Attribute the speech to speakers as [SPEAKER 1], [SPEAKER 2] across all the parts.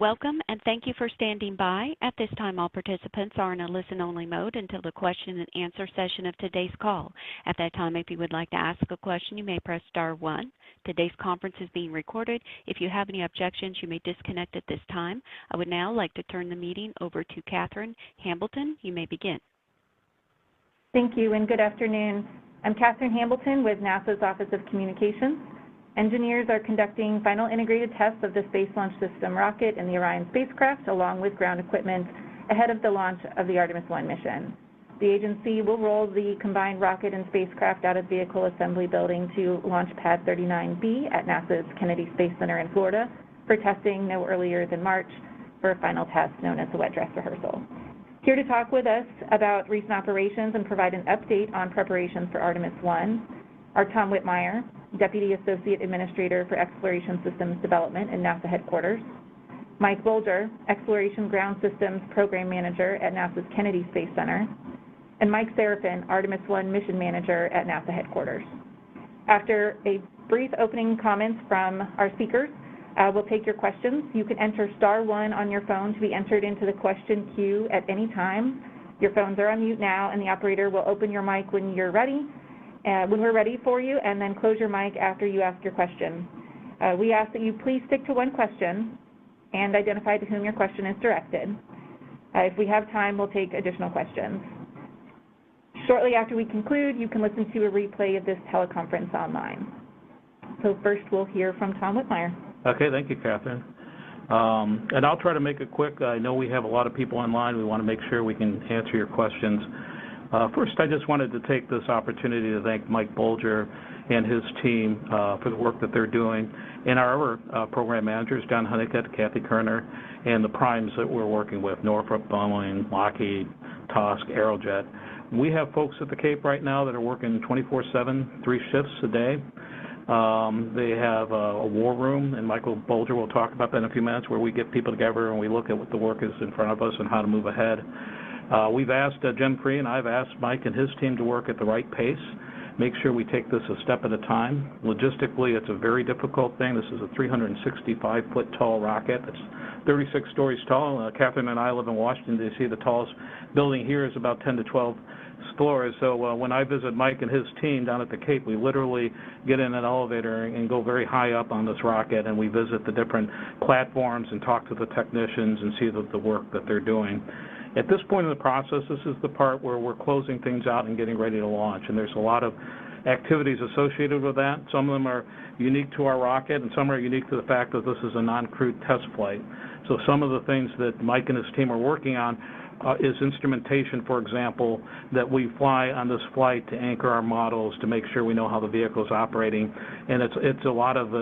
[SPEAKER 1] Welcome, and thank you for standing by. At this time, all participants are in a listen-only mode until the question and answer session of today's call. At that time, if you would like to ask a question, you may press star 1. Today's conference is being recorded. If you have any objections, you may disconnect at this time. I would now like to turn the meeting over to Katherine Hambleton. You may begin.
[SPEAKER 2] Thank you, and good afternoon. I'm Katherine Hambleton with NASA's Office of Communications. Engineers are conducting final integrated tests of the Space Launch System rocket and the Orion spacecraft, along with ground equipment, ahead of the launch of the Artemis 1 mission. The agency will roll the combined rocket and spacecraft out of Vehicle Assembly Building to Launch Pad 39B at NASA's Kennedy Space Center in Florida for testing no earlier than March for a final test known as the wet dress rehearsal. Here to talk with us about recent operations and provide an update on preparations for Artemis 1 are Tom Whitmire, Deputy Associate Administrator for Exploration Systems Development at NASA Headquarters, Mike Bolger, Exploration Ground Systems Program Manager at NASA's Kennedy Space Center, and Mike Seraphin, Artemis 1 Mission Manager at NASA Headquarters. After a brief opening comments from our speakers, we'll take your questions. You can enter star 1 on your phone to be entered into the question queue at any time. Your phones are on mute now, and the operator will open your mic when you're ready. When we're ready for you, and then close your mic after you ask your question. We ask that you please stick to one question and identify to whom your question is directed. If we have time, we'll take additional questions. Shortly after we conclude, you can listen to a replay of this teleconference online. So first, we'll hear from Tom Whitmire.
[SPEAKER 3] Okay, thank you, Katherine. And I'll try to make it quick. I know we have a lot of people online. We want to make sure we can answer your questions. First, I just wanted to take this opportunity to thank Mike Bolger and his team for the work that they're doing, and our other program managers, John Honeycutt, Kathy Kerner, and the primes that we're working with, Northrop, Boeing, Lockheed, Tusk, Aerojet. We have folks at the Cape right now that are working 24/7, 3 shifts a day. They have a war room, and Michael Bolger will talk about that in a few minutes, where we get people together and we look at what the work is in front of us and how to move ahead. We've asked Jim Free, and I've asked Mike and his team to work at the right pace, make sure we take this a step at a time. Logistically, it's a very difficult thing. This is a 365-foot tall rocket. It's 36 stories tall. Catherine and I live in Washington, D.C. The tallest building here is about 10 to 12 floors. So when I visit Mike and his team down at the Cape, we literally get in an elevator and go very high up on this rocket, and we visit the different platforms and talk to the technicians and see the work that they're doing. At this point in the process, this is the part where we're closing things out and getting ready to launch, and there's a lot of activities associated with that. Some of them are unique to our rocket, and some are unique to the fact that this is a non-crewed test flight. So some of the things that Mike and his team are working on is instrumentation, for example, that we fly on this flight to anchor our models to make sure we know how the vehicle is operating, and it's a lot of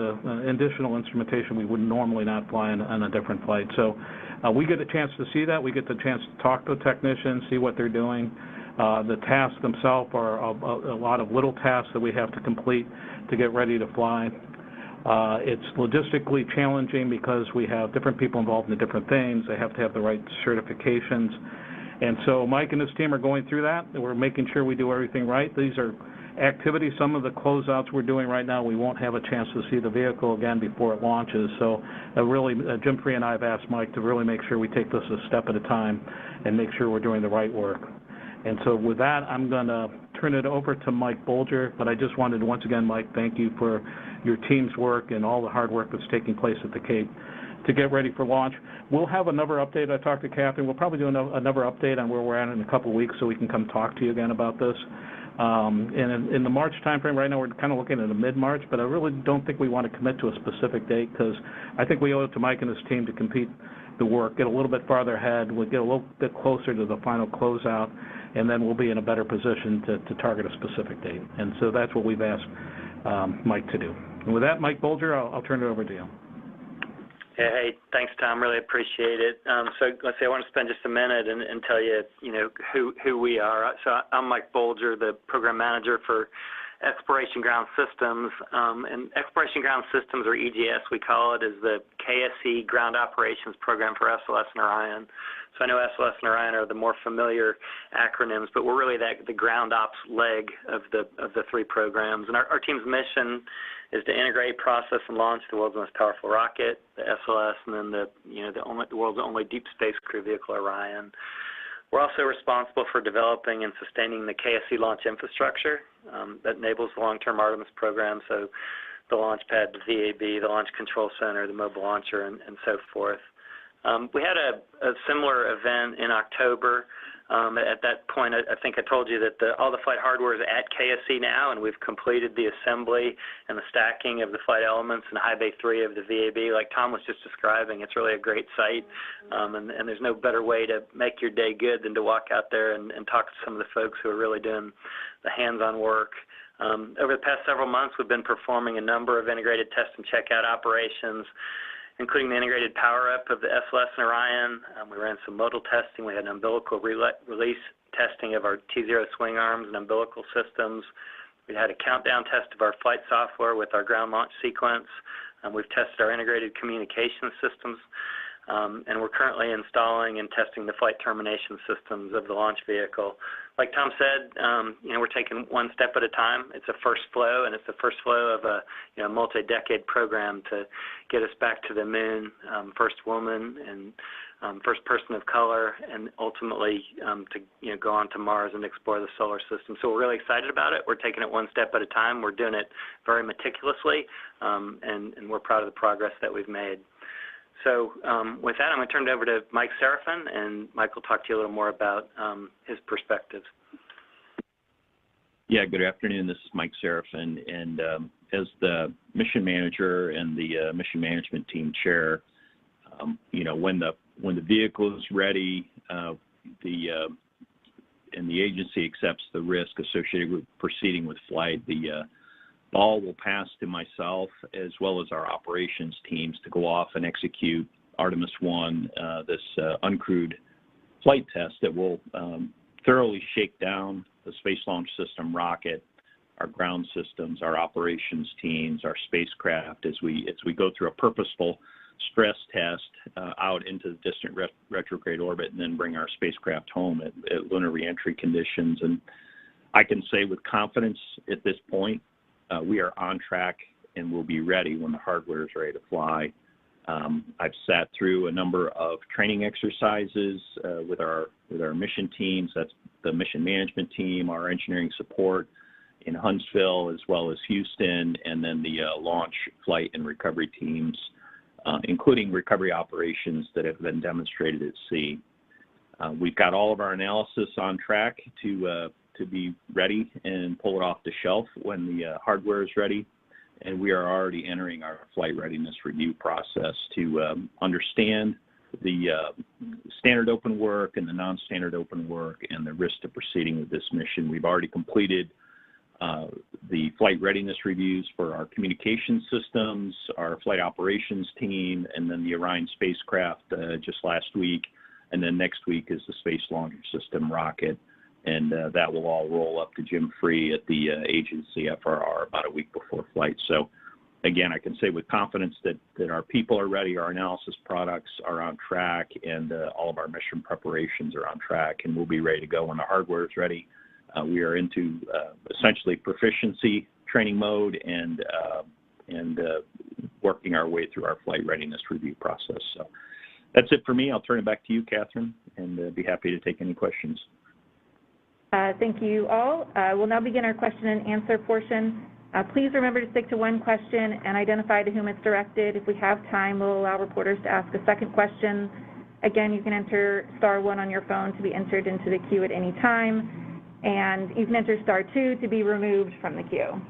[SPEAKER 3] additional instrumentation we would normally not fly on a different flight. So we get a chance to see that. We get the chance to talk to the technicians, see what they're doing. The tasks themselves are a lot of little tasks that we have to complete to get ready to fly. It's logistically challenging because we have different people involved in the different things. They have to have the right certifications. And so Mike and his team are going through that. We're making sure we do everything right. These are activities. Some of the closeouts we're doing right now, we won't have a chance to see the vehicle again before it launches. So really, Jim Free and I have asked Mike to really make sure we take this a step at a time and make sure we're doing the right work. And so with that, I'm going to turn it over to Mike Bolger. But I just wanted to, once again, Mike, thank you for your team's work and all the hard work that's taking place at the Cape to get ready for launch. We'll have another update. I talked to Catherine. We'll probably do another update on where we're at in a couple of weeks so we can come talk to you again about this. And in the March timeframe, right now we're kind of looking at a mid-March, but I really don't think we want to commit to a specific date because I think we owe it to Mike and his team to complete the work, get a little bit farther ahead, we'll get a little bit closer to the final closeout, and then we'll be in a better position to target a specific date. And so that's what we've asked Mike to do. And with that, Mike Bolger, I'll turn it over to you.
[SPEAKER 4] Hey, thanks, Tom. Really appreciate it. So let's say I want to spend just a minute and tell you, who we are. So I'm Mike Bolger, the program manager for Exploration Ground Systems. And Exploration Ground Systems, or EGS we call it, is the KSC Ground Operations Program for SLS and Orion. So I know SLS and Orion are the more familiar acronyms, but we're really the ground ops leg of the three programs. And our team's mission is to integrate, process, and launch the world's most powerful rocket, the SLS, and then the world's only deep space crew vehicle, Orion. We're also responsible for developing and sustaining the KSC launch infrastructure that enables the long-term Artemis program, so the launch pad, the VAB, the Launch Control Center, the mobile launcher, and so forth. We had a similar event in October. At that point, I think I told you that all the flight hardware is at KSC now, and we've completed the assembly and the stacking of the flight elements in High Bay 3 of the VAB. Like Tom was just describing, it's really a great site, and there's no better way to make your day good than to walk out there and talk to some of the folks who are really doing the hands-on work. Over the past several months, we've been performing a number of integrated test and checkout operations, including the integrated power-up of the SLS and Orion. We ran some modal testing. We had an umbilical release testing of our T0 swing arms and umbilical systems. We had a countdown test of our flight software with our ground launch sequence. We've tested our integrated communication systems. And we're currently installing and testing the flight termination systems of the launch vehicle. Like Tom said, we're taking one step at a time. It's a first flow, and it's the first flow of a multi-decade program to get us back to the moon, first woman and first person of color, and ultimately to go on to Mars and explore the solar system. So we're really excited about it. We're taking it one step at a time. We're doing it very meticulously, and we're proud of the progress that we've made. So with that, I'm going to turn it over to Mike Serafin, and Mike will talk to you a little more about his perspectives.
[SPEAKER 5] Yeah, good afternoon. This is Mike Serafin, and as the mission manager and the mission management team chair, when the vehicle is ready, and the agency accepts the risk associated with proceeding with flight, the ball will pass to myself as well as our operations teams to go off and execute Artemis 1, this uncrewed flight test that will thoroughly shake down the Space Launch System rocket, our ground systems, our operations teams, our spacecraft as we go through a purposeful stress test out into the distant retrograde orbit and then bring our spacecraft home at lunar reentry conditions. And I can say with confidence at this point, we are on track and will be ready when the hardware is ready to fly. I've sat through a number of training exercises with our mission teams. That's the mission management team, our engineering support in Huntsville, as well as Houston, and then the launch, flight, and recovery teams, including recovery operations that have been demonstrated at sea. We've got all of our analysis on track to be ready and pull it off the shelf when the hardware is ready. And we are already entering our flight readiness review process to understand the standard open work and the non-standard open work and the risk to proceeding with this mission. We've already completed the flight readiness reviews for our communication systems, our flight operations team, and then the Orion spacecraft just last week. And then next week is the Space Launch System rocket. And that will all roll up to Jim Free at the agency FRR about a week before flight. So, again, I can say with confidence that our people are ready, our analysis products are on track, and all of our mission preparations are on track, and we'll be ready to go when the hardware is ready. We are into essentially proficiency training mode and working our way through our flight readiness review process. So that's it for me. I'll turn it back to you, Catherine, and be happy to take any questions.
[SPEAKER 2] Thank you all. We'll now begin our question and answer portion. Please remember to stick to one question and identify to whom it's directed. If we have time, we'll allow reporters to ask a second question. Again, you can enter *1 on your phone to be entered into the queue at any time, and you can enter *2 to be removed from the queue.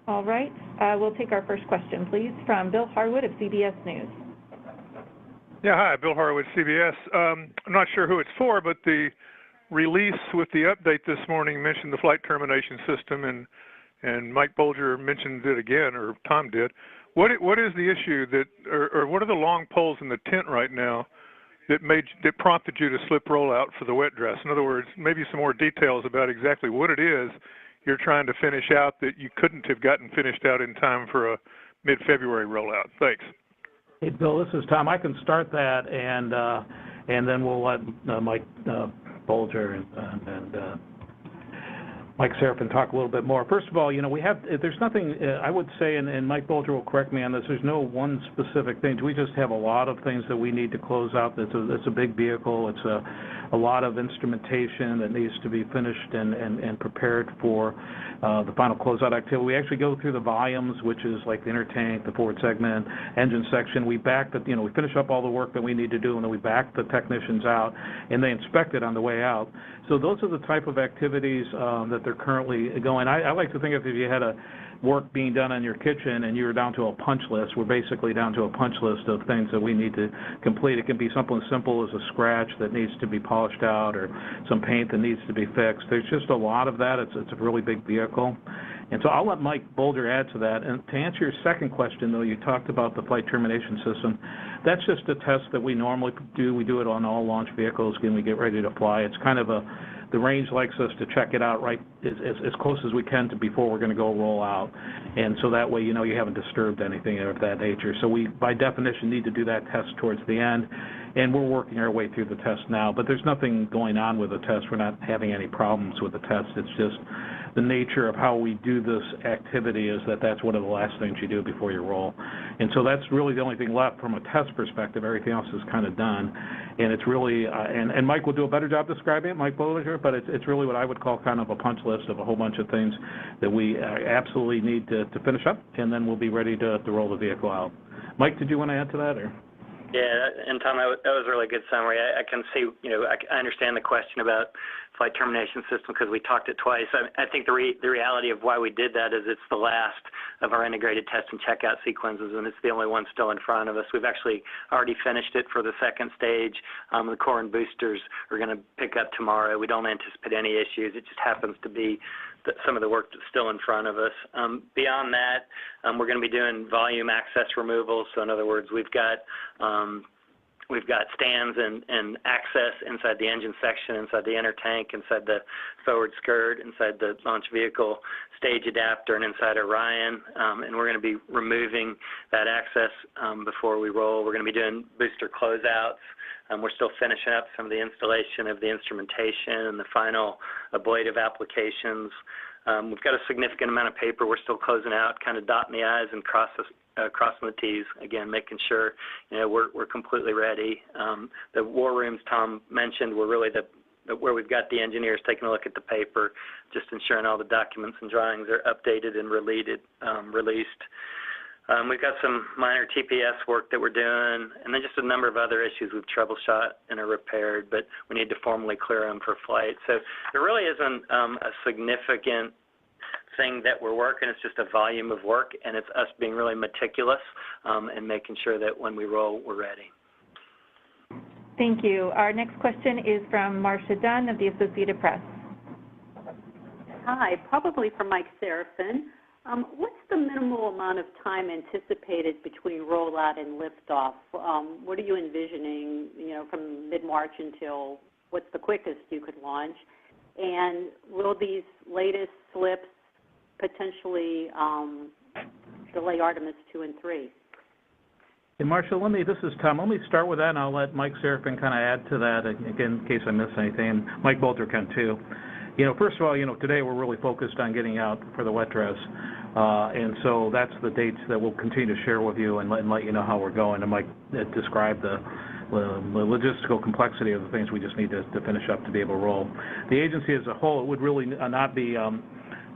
[SPEAKER 2] All right, we'll take our first question, please, from Bill Harwood of CBS News.
[SPEAKER 6] Yeah, hi, Bill Harwood, CBS. I'm not sure who it's for, but the release with the update this morning mentioned the flight termination system, and Mike Bolger mentioned it again, or Tom did. What is the issue that, or what are the long poles in the tent right now that prompted you to slip rollout for the wet dress? In other words, maybe some more details about exactly what it is you're trying to finish out that you couldn't have gotten finished out in time for a mid-February rollout? Thanks.
[SPEAKER 3] Hey, Bill, this is Tom. I can start that, and then we'll let Mike Bolger and Mike Seraphin talk a little bit more. First of all, there's nothing, I would say, and Mike Bolger will correct me on this, there's no one specific thing. We just have a lot of things that we need to close out. It's a big vehicle. It's a lot of instrumentation that needs to be finished and prepared for the final closeout activity. We actually go through the volumes, which is like the inner tank, the forward segment, engine section. We back we finish up all the work that we need to do, and then we back the technicians out, and they inspect it on the way out. So those are the type of activities that they're currently going. I like to think of if you had a work being done on your kitchen and you were down to a punch list, we're basically down to a punch list of things that we need to complete. It can be something as simple as a scratch that needs to be polished out or some paint that needs to be fixed. There's just a lot of that. It's a really big vehicle. And so I'll let Mike Bolger add to that. And to answer your second question, though, you talked about the flight termination system. That's just a test that we normally do. We do it on all launch vehicles when we get ready to fly. It's kind of the range likes us to check it out right as close as we can to before we're going to go roll out. And so that way, you haven't disturbed anything of that nature. So we, by definition, need to do that test towards the end. And we're working our way through the test now. But there's nothing going on with the test. We're not having any problems with the test. It's just the nature of how we do this activity is that's one of the last things you do before you roll. And so that's really the only thing left from a test perspective. Everything else is kind of done. And it's really, and Mike will do a better job describing it, Mike Bolger, but it's really what I would call kind of a punch list of a whole bunch of things that we absolutely need to finish up, and then we'll be ready to roll the vehicle out. Mike, did you want to add to that? Or?
[SPEAKER 4] Yeah, and Tom, that was a really good summary. I can see, I understand the question about flight termination system because we talked it twice. I think the reality of why we did that is it's the last of our integrated test and checkout sequences, and it's the only one still in front of us. We've actually already finished it for the second stage. The core and boosters are going to pick up tomorrow. We don't anticipate any issues. It just happens to be some of the work that's still in front of us. Beyond that, we're going to be doing volume access removals. So in other words, we've got stands and access inside the engine section, inside the inner tank, inside the forward skirt, inside the launch vehicle stage adapter, and inside Orion. And we're going to be removing that access before we roll. We're going to be doing booster closeouts. We're still finishing up some of the installation of the instrumentation and the final ablative applications. We've got a significant amount of paper we're still closing out, kind of dotting the I's and crossing the T's, again, making sure we're completely ready. The war rooms Tom mentioned were really where we've got the engineers taking a look at the paper, just ensuring all the documents and drawings are updated and released. We've got some minor TPS work that we're doing, and then just a number of other issues we've troubleshot and are repaired, but we need to formally clear them for flight. So there really isn't a significant thing that we're working. It's just a volume of work, and it's us being really meticulous and making sure that when we roll, we're ready.
[SPEAKER 2] Thank you. Our next question is from Marcia Dunn of the Associated Press.
[SPEAKER 7] Hi, probably for Mike Seraphin. What's the minimal amount of time anticipated between rollout and liftoff? What are you envisioning, from mid-March until what's the quickest you could launch? And will these latest slips potentially delay Artemis 2 and 3?
[SPEAKER 3] Hey, Marcia, this is Tom. Let me start with that, and I'll let Mike Seraphin kind of add to that, again, in case I miss anything, and Mike Bolger can too. First of all, today we're really focused on getting out for the wet dress, and so that's the dates that we'll continue to share with you and let you know how we're going. And Mike described the logistical complexity of the things we just need to finish up to be able to roll. The agency as a whole, it would really not be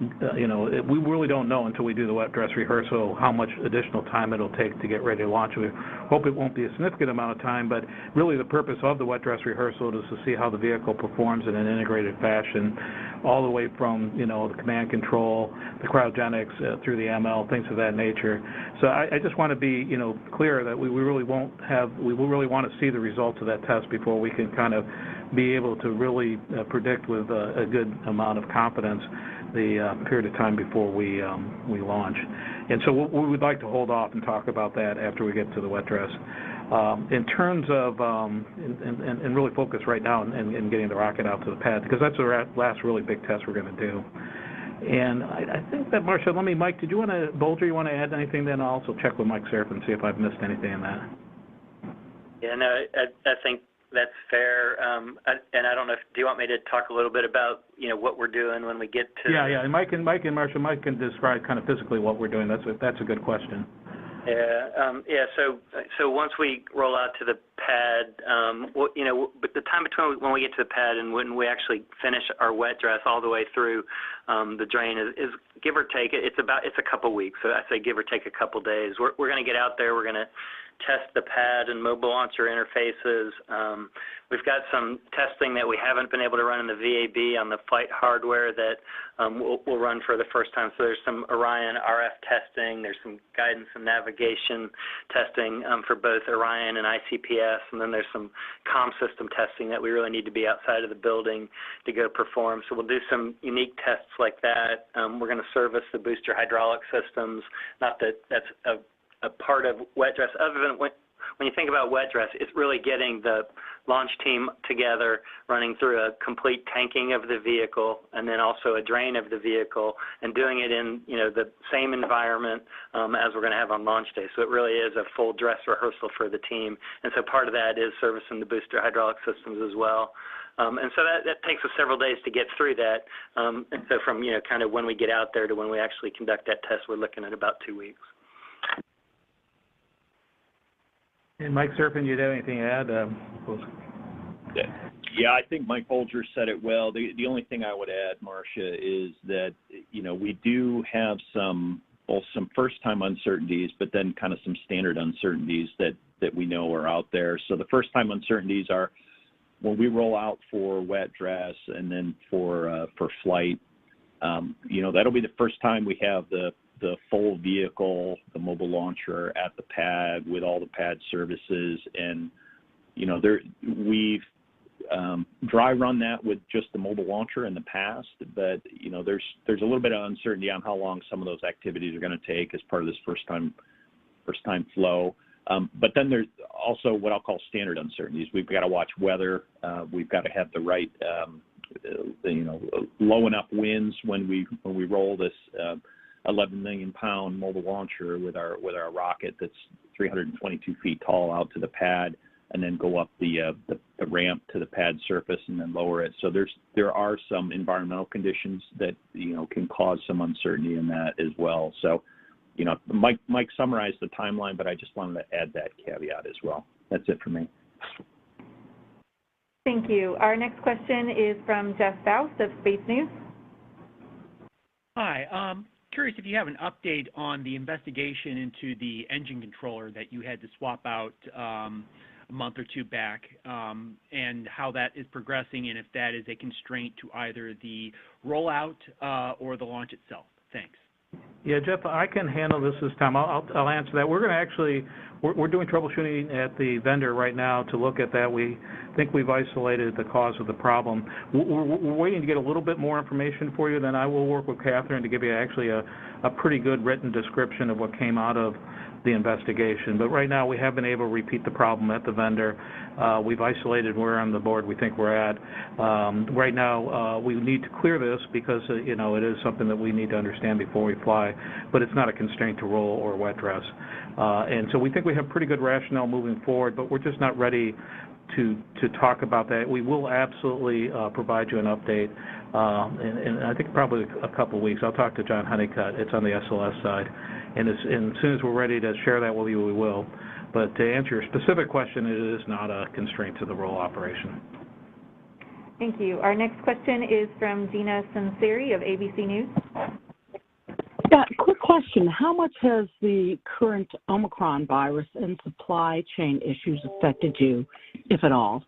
[SPEAKER 3] we really don't know until we do the wet dress rehearsal how much additional time it'll take to get ready to launch. We hope it won't be a significant amount of time, but really the purpose of the wet dress rehearsal is to see how the vehicle performs in an integrated fashion, all the way from, the command control, the cryogenics, through the ML, things of that nature. So I just want to be, clear that we really want to see the results of that test before we can kind of be able to really predict with a good amount of confidence the period of time before we launch. And so we would like to hold off and talk about that after we get to the wet dress. In terms of, and really focus right now in getting the rocket out to the pad, because that's the last really big test we're going to do. And I think that, Marcia, Mike, did you want to, Bolger, you want to add anything? Then I'll also check with Mike Seraphin and see if I've missed anything in that.
[SPEAKER 4] Yeah, no, I think that's fair. And I don't know, do you want me to talk a little bit about, what we're doing when we get to...
[SPEAKER 3] Yeah, and Mike and Marcia, Mike can describe kind of physically what we're doing. That's a good question.
[SPEAKER 4] Yeah. So once we roll out to the pad, but the time between when we get to the pad and when we actually finish our wet dress all the way through the drain is give or take. It's a couple weeks. So I say give or take a couple days. We're going to get out there. We're going to test the pad and mobile launcher interfaces. We've got some testing that we haven't been able to run in the VAB on the flight hardware that we'll run for the first time. So there's some Orion RF testing. There's some guidance and navigation testing for both Orion and ICPS. And then there's some comm system testing that we really need to be outside of the building to go perform. So we'll do some unique tests like that. We're going to service the booster hydraulic systems. Not that that's a part of wet dress. Other than when you think about wet dress, it's really getting the launch team together, running through a complete tanking of the vehicle, and then also a drain of the vehicle, and doing it in the same environment as we're going to have on launch day. So it really is a full dress rehearsal for the team. And so part of that is servicing the booster hydraulic systems as well. And so that takes us several days to get through that. And so from kind of when we get out there to when we actually conduct that test, we're looking at about 2 weeks.
[SPEAKER 3] And Mike Seraphin, you have anything to add?
[SPEAKER 5] Yeah, I think Mike Bolger said it well. The only thing I would add, Marcia, is that we do have both some first-time uncertainties, but then kind of some standard uncertainties that we know are out there. So the first-time uncertainties are when we roll out for wet dress and then for flight. That'll be the first time we have the full vehicle, the mobile launcher at the pad with all the pad services, and we've dry run that with just the mobile launcher in the past, but there's a little bit of uncertainty on how long some of those activities are going to take as part of this first time flow. But then there's also what I'll call standard uncertainties. We've got to watch weather. We've got to have the right low enough winds when we roll this 11 million pound mobile launcher with our rocket that's 322 feet tall out to the pad, and then go up the ramp to the pad surface and then lower it. So there are some environmental conditions that can cause some uncertainty in that as well. So Mike summarized the timeline, but I just wanted to add that caveat as well. That's it for me.
[SPEAKER 2] Thank you. Our next question is from Jeff Faust of Space News.
[SPEAKER 8] Hi. Curious if you have an update on the investigation into the engine controller that you had to swap out a month or two back, and how that is progressing, and if that is a constraint to either the rollout or the launch itself. Thanks.
[SPEAKER 3] Yeah, Jeff, I can handle this time. I'll answer that. We're going to actually, we're doing troubleshooting at the vendor right now to look at that. We think we've isolated the cause of the problem. We're waiting to get a little bit more information for you. Then I will work with Catherine to give you actually a pretty good written description of what came out of the investigation. But right now we have been able to repeat the problem at the vendor. We've isolated where on the board we think we're at. Right now we need to clear this because it is something that we need to understand before we fly, but it's not a constraint to roll or wet dress. And so we think we have pretty good rationale moving forward, but we're just not ready to talk about that. We will absolutely provide you an update, and I think probably a couple of weeks. I'll talk to John Honeycutt. It's on the SLS side. And as soon as we're ready to share that with you, we will. But to answer your specific question, it is not a constraint to the roll operation.
[SPEAKER 2] Thank you. Our next question is from Gina Sunseri of ABC News.
[SPEAKER 9] Yeah, quick question. How much has the current Omicron virus and supply chain issues affected you, if at all?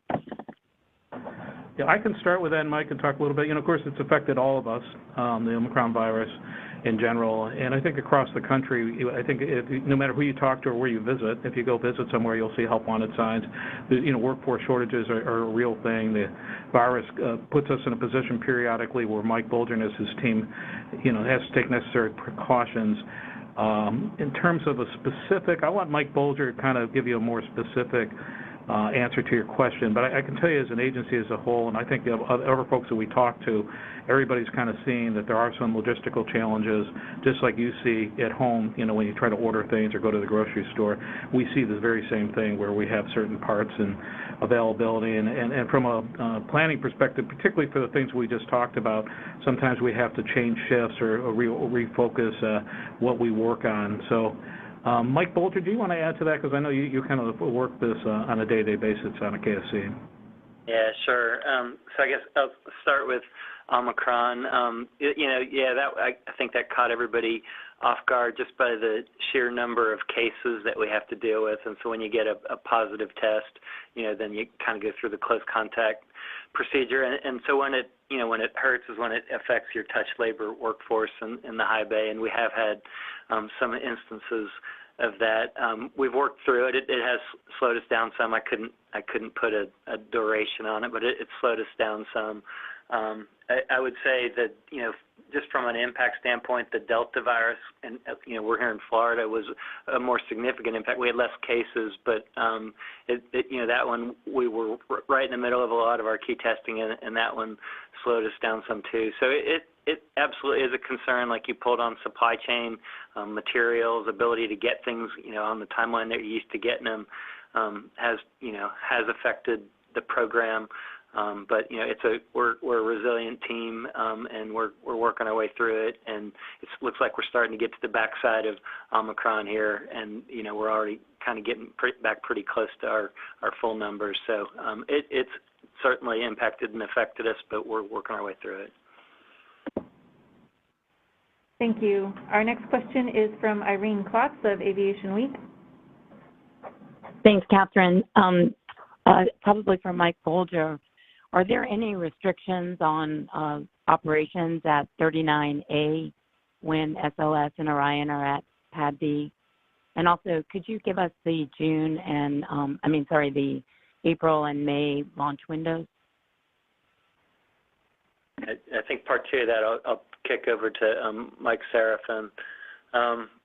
[SPEAKER 3] Yeah, I can start with that, and Mike can talk a little bit. Of course, it's affected all of us, the Omicron virus in general, and I think across the country, I think no matter who you talk to or where you visit, if you go visit somewhere, you'll see help wanted signs. Workforce shortages are a real thing. The virus puts us in a position periodically where Mike Bolger and his team, has to take necessary precautions. In terms of a specific, I want Mike Bolger to kind of give you a more specific answer to your question. But I can tell you as an agency as a whole, and I think the other folks that we talk to, everybody's kind of seeing that there are some logistical challenges, just like you see at home, when you try to order things or go to the grocery store. We see the very same thing where we have certain parts and availability. And from a planning perspective, particularly for the things we just talked about, sometimes we have to change shifts or refocus what we work on. So, Mike Bolger, do you want to add to that? Because I know you kind of work this on a day-to-day basis on a KSC.
[SPEAKER 4] Yeah, sure. So I guess I'll start with Omicron. I think that caught everybody off guard just by the sheer number of cases that we have to deal with. And so when you get a positive test, then you kind of go through the close contact procedure. And so when it hurts is when it affects your touch labor workforce in the high bay. And we have had some instances of that. We've worked through it. It has slowed us down some. I couldn't put a duration on it, but it slowed us down some. I would say that, just from an impact standpoint, the Delta virus, and we're here in Florida, was a more significant impact. We had less cases, but that one we were right in the middle of a lot of our key testing, and that one slowed us down some too. So it absolutely is a concern. Like you pulled on supply chain, materials, ability to get things, on the timeline that you're used to getting them, has affected the program. But we're a resilient team, and we're working our way through it. And it looks like we're starting to get to the backside of Omicron here, and we're already kind of getting back pretty close to our full numbers. So it's certainly impacted and affected us, but we're working our way through it.
[SPEAKER 2] Thank you. Our next question is from Irene Klotz of Aviation Week.
[SPEAKER 10] Thanks, Catherine. Probably for Mike Bolger. Are there any restrictions on operations at 39A when SLS and Orion are at Pad B? And also, could you give us the the April and May launch windows?
[SPEAKER 4] I think part two of that I'll kick over to Mike Serafin.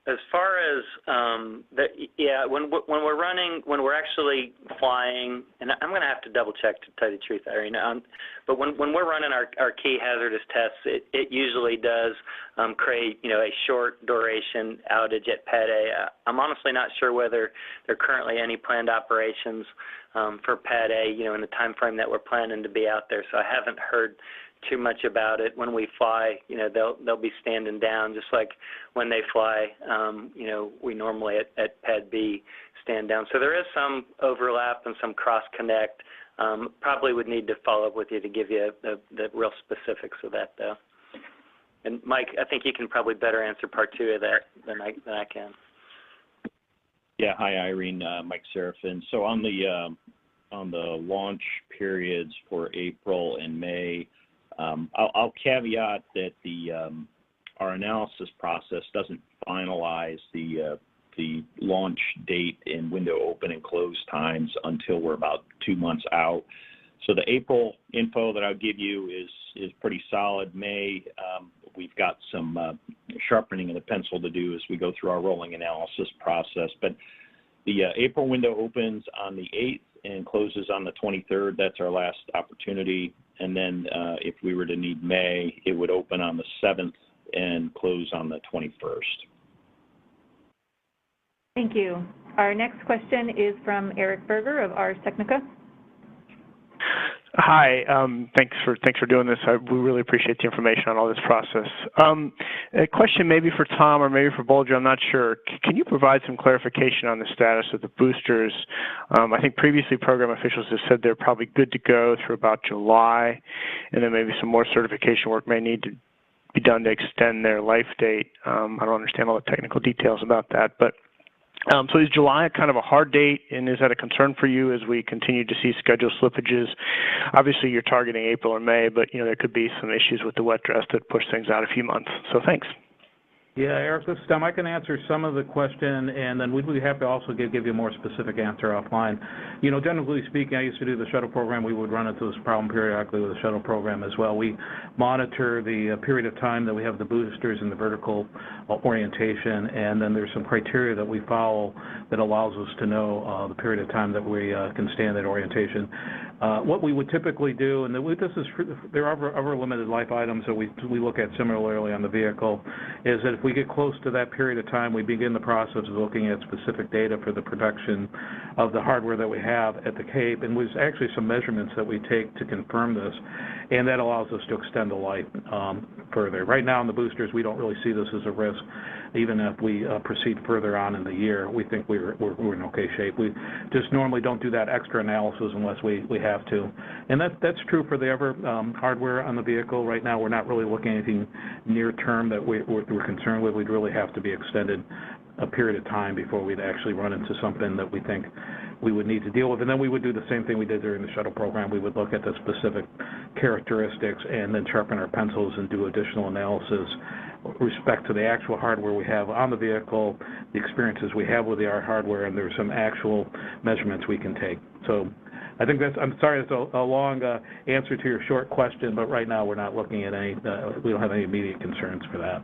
[SPEAKER 4] As far as when we're actually flying, and I'm going to have to double check to tell you the truth, Irene. But when we're running our key hazardous tests, it usually does create a short duration outage at Pad A. I'm honestly not sure whether there are currently any planned operations for Pad A, in the time frame that we're planning to be out there. So I haven't heard too much about it. When we fly, they'll be standing down, just like when they fly, we normally at Pad B stand down. So there is some overlap and some cross-connect. Probably would need to follow up with you to give you the real specifics of that, though. And Mike, I think you can probably better answer part two of that than I can.
[SPEAKER 5] Yeah, hi Irene, Mike Serafin. So on the launch periods for April and May, I'll caveat that our analysis process doesn't finalize the launch date and window open and close times until we're about 2 months out. So the April info that I'll give you is pretty solid. May, we've got some sharpening of the pencil to do as we go through our rolling analysis process. But the April window opens on the 8th and closes on the 23rd. That's our last opportunity. And then if we were to need May, it would open on the 7th and close on the 21st.
[SPEAKER 2] Thank you. Our next question is from Eric Berger of Ars Technica.
[SPEAKER 11] Hi, thanks for doing this. We really appreciate the information on all this process. A question maybe for Tom or maybe for Bolger, I'm not sure. Can you provide some clarification on the status of the boosters? I think previously program officials have said they're probably good to go through about July, and then maybe some more certification work may need to be done to extend their life date. I don't understand all the technical details about that, but so is July kind of a hard date, and is that a concern for you as we continue to see schedule slippages? Obviously, you're targeting April or May, but there could be some issues with the wet dress that push things out a few months. So thanks.
[SPEAKER 3] Yeah, Eric, this is Tom. I can answer some of the question, and then we'd be happy to also give you a more specific answer offline. Generally speaking, I used to do the shuttle program. We would run into this problem periodically with the shuttle program as well. We monitor the period of time that we have the boosters in the vertical orientation, and then there's some criteria that we follow that allows us to know the period of time that we can stand at orientation. What we would typically do, and there are other limited life items that we look at similarly on the vehicle, is that if we get close to that period of time, we begin the process of looking at specific data for the production of the hardware that we have at the Cape, and there's actually some measurements that we take to confirm this, and that allows us to extend the life further. Right now in the boosters, we don't really see this as a risk. Even if we proceed further on in the year, we think we're in okay shape. We just normally don't do that extra analysis unless we have to. And that's true for the other hardware on the vehicle. Right now, we're not really looking at anything near term that we're concerned with. We'd really have to be extended a period of time before we'd actually run into something that we think we would need to deal with. And then we would do the same thing we did during the shuttle program. We would look at the specific characteristics and then sharpen our pencils and do additional analysis with respect to the actual hardware we have on the vehicle, the experiences we have with our hardware, and there's some actual measurements we can take. So I think I'm sorry it's a long answer to your short question, but right now we're not looking at any, we don't have any immediate concerns for that.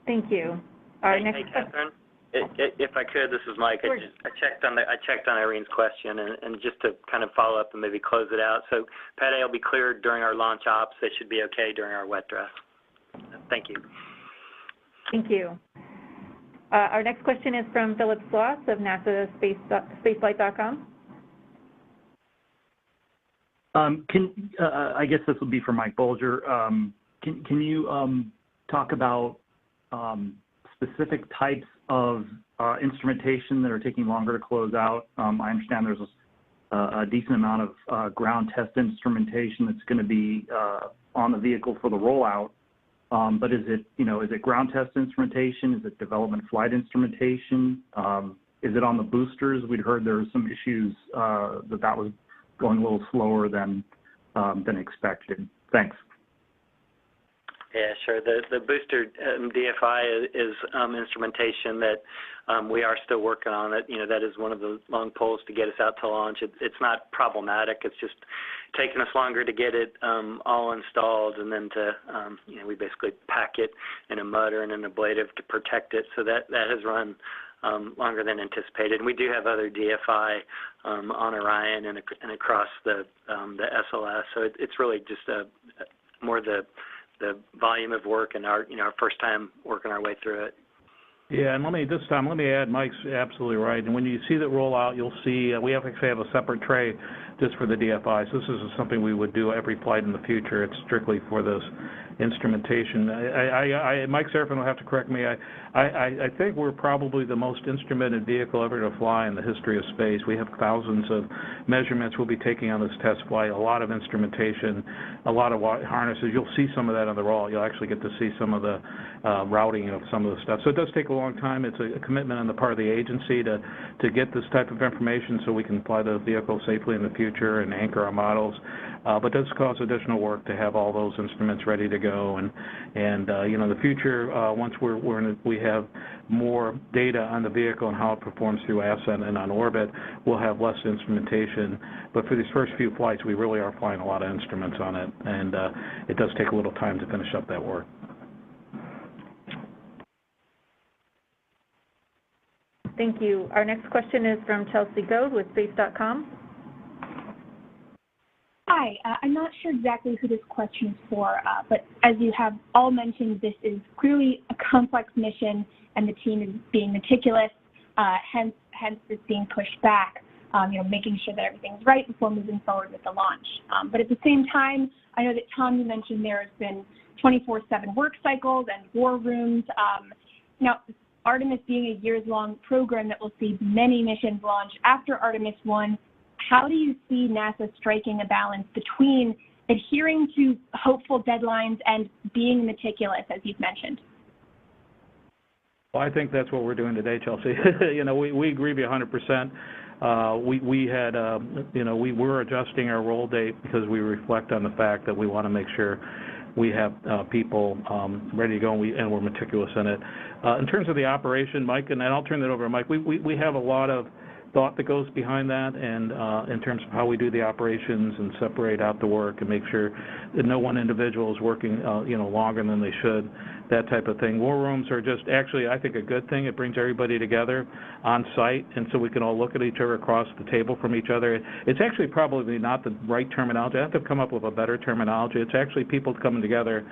[SPEAKER 2] Thank you.
[SPEAKER 4] Hey, Catherine, if I could, this is Mike.
[SPEAKER 2] Sure.
[SPEAKER 4] I checked on Irene's question, and just to kind of follow up and maybe close it out. So Pad A will be cleared during our launch ops. They should be okay during our wet dress. Thank you.
[SPEAKER 2] Thank you. Our next question is from Philip Sloss of NASA Spaceflight.com.
[SPEAKER 12] I guess this would be for Mike Bolger. Can you talk about specific types of instrumentation that are taking longer to close out? I understand there's a decent amount of ground test instrumentation that's going to be on the vehicle for the rollout. But is it ground test instrumentation? Is it development flight instrumentation? Is it on the boosters? We'd heard there were some issues that was going a little slower than expected. Thanks.
[SPEAKER 4] Yeah, sure. The booster DFI is instrumentation that we are still working on. It. That is one of the long poles to get us out to launch. It's not problematic. It's just taking us longer to get it all installed, and then to we basically pack it in a mutter and an ablative to protect it. So that has run longer than anticipated. And we do have other DFI on Orion and across the SLS. So it's really just more the volume of work and our first time working our way through it.
[SPEAKER 3] Yeah, and let me add, Mike's absolutely right. And when you see the rollout, you'll see we actually have a separate tray just for the DFI. So this is something we would do every flight in the future. It's strictly for this instrumentation. Mike Serafin will have to correct me. I think we're probably the most instrumented vehicle ever to fly in the history of space. We have thousands of measurements we'll be taking on this test flight, a lot of instrumentation, a lot of harnesses. You'll see some of that on the roll. You'll actually get to see some of the routing of some of the stuff. So it does take a long time. It's a commitment on the part of the agency to get this type of information so we can fly the vehicle safely in the future and anchor our models. But it does cause additional work to have all those instruments ready to go. And in the future, once we have more data on the vehicle and how it performs through ascent and on orbit, we'll have less instrumentation. But for these first few flights, we really are flying a lot of instruments on it, and it does take a little time to finish up that work.
[SPEAKER 2] Thank you. Our next question is from Chelsea Goad with Space.com.
[SPEAKER 13] Hi, I'm not sure exactly who this question is for, but as you have all mentioned, this is clearly a complex mission, and the team is being meticulous, hence this being pushed back, making sure that everything's right before moving forward with the launch. But at the same time, I know that, Tom, you mentioned there has been 24/7 work cycles and war rooms. Now, Artemis being a years-long program that will see many missions launch after Artemis 1, how do you see NASA striking a balance between adhering to hopeful deadlines and being meticulous, as you've mentioned?
[SPEAKER 3] Well, I think that's what we're doing today, Chelsea. We agree with you 100%. We were adjusting our roll date because we reflect on the fact that we want to make sure we have people ready to go, and we're meticulous in it. In terms of the operation, Mike, and I'll turn that over to Mike, we have a lot of thought that goes behind that, and in terms of how we do the operations and separate out the work and make sure that no one individual is working longer than they should. that type of thing. War rooms are just actually, I think, a good thing. It brings everybody together on site, and so we can all look at each other across the table from each other. It's actually probably not the right terminology. I have to come up with a better terminology. It's actually people coming together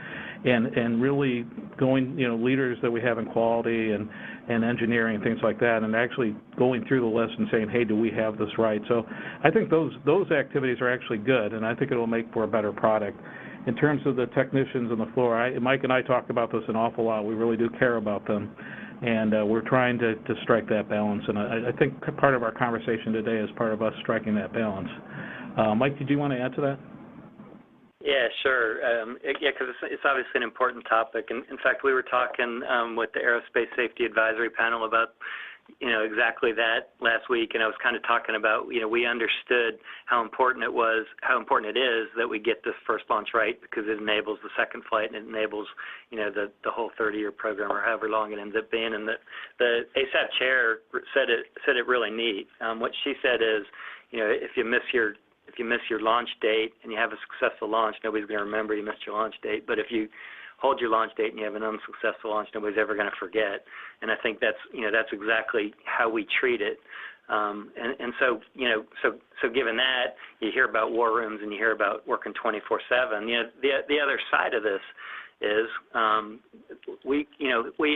[SPEAKER 3] and really going, leaders that we have in quality and engineering and things like that, and actually going through the list and saying, hey, do we have this right? So I think those activities are actually good, and I think it will make for a better product. In terms of the technicians on the floor, Mike and I talk about this an awful lot. We really do care about them, and we're trying to strike that balance. And I think part of our conversation today is part of us striking that balance. Mike, did you want to add to that?
[SPEAKER 4] Yeah, sure. Because it's obviously an important topic. And in fact, we were talking with the Aerospace Safety Advisory Panel about exactly that last week, and I was kind of talking about, we understood how important it is that we get this first launch right, because it enables the second flight and it enables, the whole 30-year program or however long it ends up being. And the ASAP chair said it really neat. What she said is, if you miss your launch date and you have a successful launch, nobody's going to remember you missed your launch date. But if you hold your launch date and you have an unsuccessful launch, nobody's ever going to forget. And I think that's exactly how we treat it. So given that, you hear about war rooms and you hear about working 24/7. The other side of this is we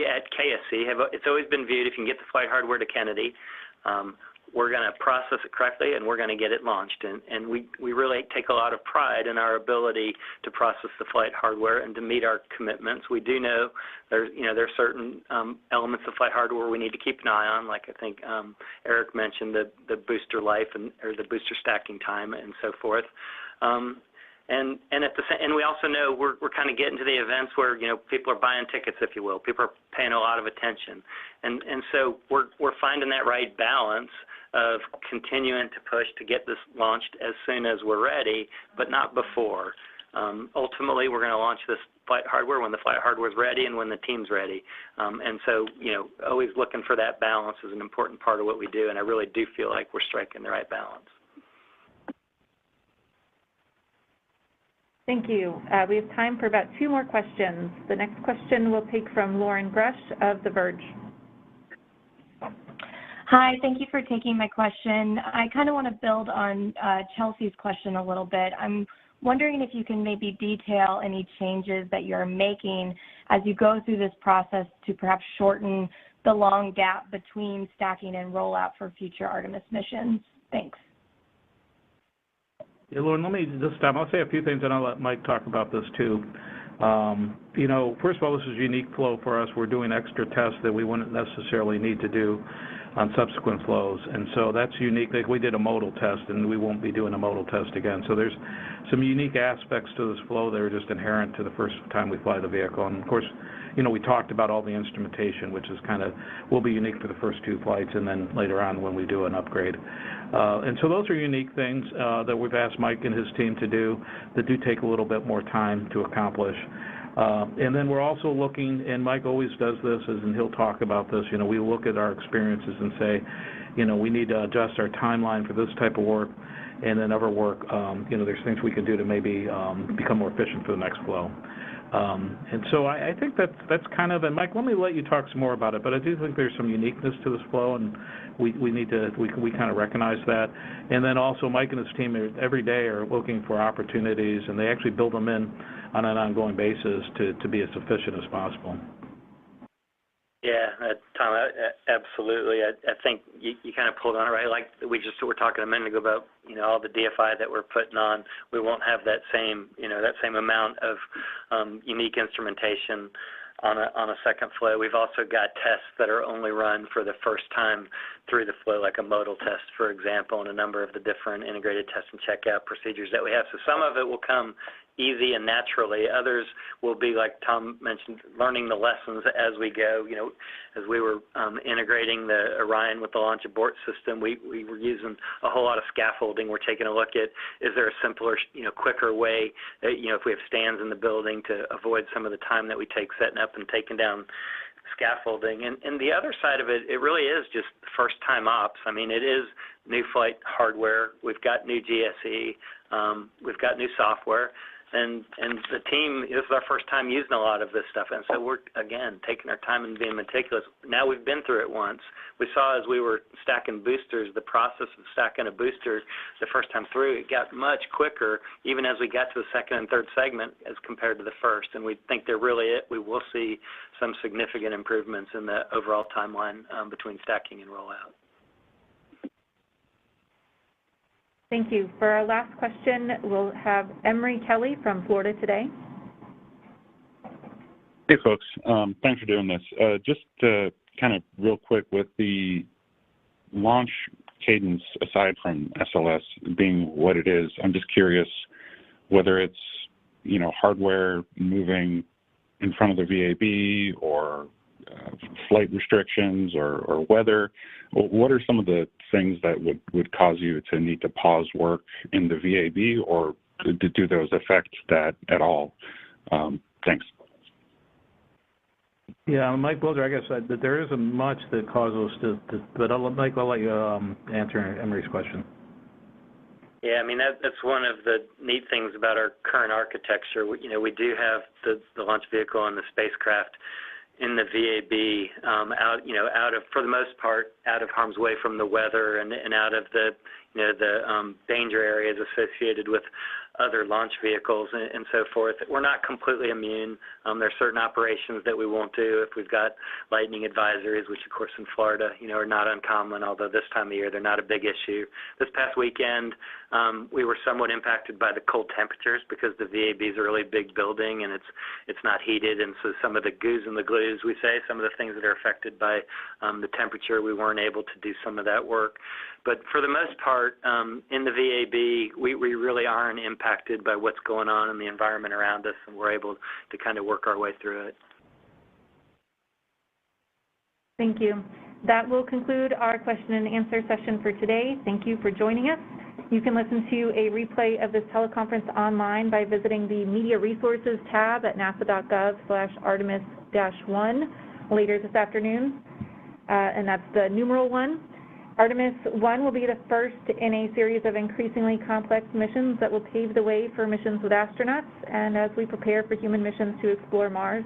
[SPEAKER 4] at KSC it's always been viewed, if you can get the flight hardware to Kennedy, we're going to process it correctly and we're going to get it launched. And we really take a lot of pride in our ability to process the flight hardware and to meet our commitments. We do know there are certain elements of flight hardware we need to keep an eye on, like I think Eric mentioned, the booster life or the booster stacking time and so forth. And we also know we're kind of getting to the events where people are buying tickets, if you will. People are paying a lot of attention, and so we're finding that right balance of continuing to push to get this launched as soon as we're ready, but not before. Ultimately, we're going to launch this flight hardware when the flight hardware is ready and when the team's ready. And so always looking for that balance is an important part of what we do, and I really do feel like we're striking the right balance.
[SPEAKER 2] Thank you. We have time for about 2 more questions. The next question we'll take from Lauren Brush of The Verge.
[SPEAKER 14] Hi, thank you for taking my question. I kind of want to build on Chelsea's question a little bit. I'm wondering if you can maybe detail any changes that you're making as you go through this process to perhaps shorten the long gap between stacking and rollout for future Artemis missions. Thanks.
[SPEAKER 3] Yeah, Lauren, let me this time, I'll say a few things and I'll let Mike talk about this too. First of all, this is a unique flow for us. We're doing extra tests that we wouldn't necessarily need to do on subsequent flows, and so that's unique. Like we did a modal test, and we won't be doing a modal test again. So there's some unique aspects to this flow that are just inherent to the first time we fly the vehicle. And of course, we talked about all the instrumentation, which is will be unique for the first 2 flights, and then later on when we do an upgrade. And so those are unique things that we've asked Mike and his team to do that do take a little bit more time to accomplish. And then we're also looking, and Mike always does this, and he'll talk about this, we look at our experiences and say, we need to adjust our timeline for this type of work, and then other work, there's things we can do to maybe become more efficient for the next flow. And so I think that's kind of, and Mike, let me let you talk some more about it, but I do think there's some uniqueness to this flow, and we kind of recognize that. And then also Mike and his team every day are looking for opportunities, and they actually build them in on an ongoing basis to be as efficient as possible.
[SPEAKER 4] Yeah, Tom, absolutely. I think you kind of pulled on it, right? Like we were talking a minute ago about, all the DFI that we're putting on. We won't have that same amount of unique instrumentation on a second flow. We've also got tests that are only run for the first time through the flow, like a modal test, for example, and a number of the different integrated test and checkout procedures that we have. So some of it will come easy and naturally. Others will be, like Tom mentioned, learning the lessons as we go. As we were integrating the Orion with the launch abort system, we were using a whole lot of scaffolding. We're taking a look at, is there a simpler, quicker way, if we have stands in the building, to avoid some of the time that we take setting up and taking down scaffolding. And the other side of it, it really is just first-time ops. I mean, it is new flight hardware. We've got new GSE. We've got new software. and the team, this is our first time using a lot of this stuff, and so we're, again, taking our time and being meticulous. Now we've been through it once. We saw as we were stacking boosters, the process of stacking a booster the first time through, it got much quicker, even as we got to the second and third segment as compared to the first, and we think we will see some significant improvements in the overall timeline between stacking and rollout.
[SPEAKER 2] Thank you. For our last question, we'll have Emery Kelly from Florida Today.
[SPEAKER 15] Hey, folks. Thanks for doing this. Just kind of real quick, with the launch cadence, aside from SLS being what it is, I'm just curious whether it's, hardware moving in front of the VAB or flight restrictions or weather. What are some of the things that would cause you to need to pause work in the VAB, or do those affect that at all? Thanks.
[SPEAKER 3] Yeah, Mike Bolger, I guess that there isn't much that causes us but Mike, I'll let you answer Emery's question.
[SPEAKER 4] Yeah, I mean, that's one of the neat things about our current architecture. We do have the launch vehicle and the spacecraft in the VAB out of, for the most part, out of harm's way from the weather and out of the danger areas associated with other launch vehicles and so forth. We're not completely immune. There are certain operations that we won't do if we've got lightning advisories, which of course in Florida, are not uncommon, although this time of year they're not a big issue. This past weekend, we were somewhat impacted by the cold temperatures because the VAB is a really big building and it's not heated, and so some of the goos and the glues, we say, some of the things that are affected by the temperature, we weren't able to do some of that work. But for the most part, in the VAB, we really aren't impacted by what's going on in the environment around us, and we're able to kind of work our way through it.
[SPEAKER 2] Thank you. That will conclude our question and answer session for today. Thank you for joining us. You can listen to a replay of this teleconference online by visiting the Media Resources tab at nasa.gov/Artemis-1 later this afternoon, and that's the numeral 1. Artemis 1 will be the first in a series of increasingly complex missions that will pave the way for missions with astronauts and as we prepare for human missions to explore Mars.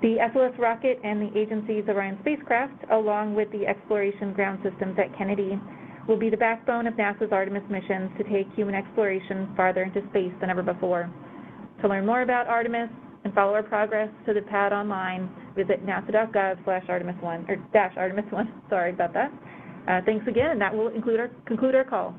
[SPEAKER 2] The SLS rocket and the agency's Orion spacecraft, along with the exploration ground systems at Kennedy, will be the backbone of NASA's Artemis missions to take human exploration farther into space than ever before. To learn more about Artemis and follow our progress to the pad online, visit nasa.gov/Artemis-1, or -Artemis-1, sorry about that. Thanks again, and that will conclude our call.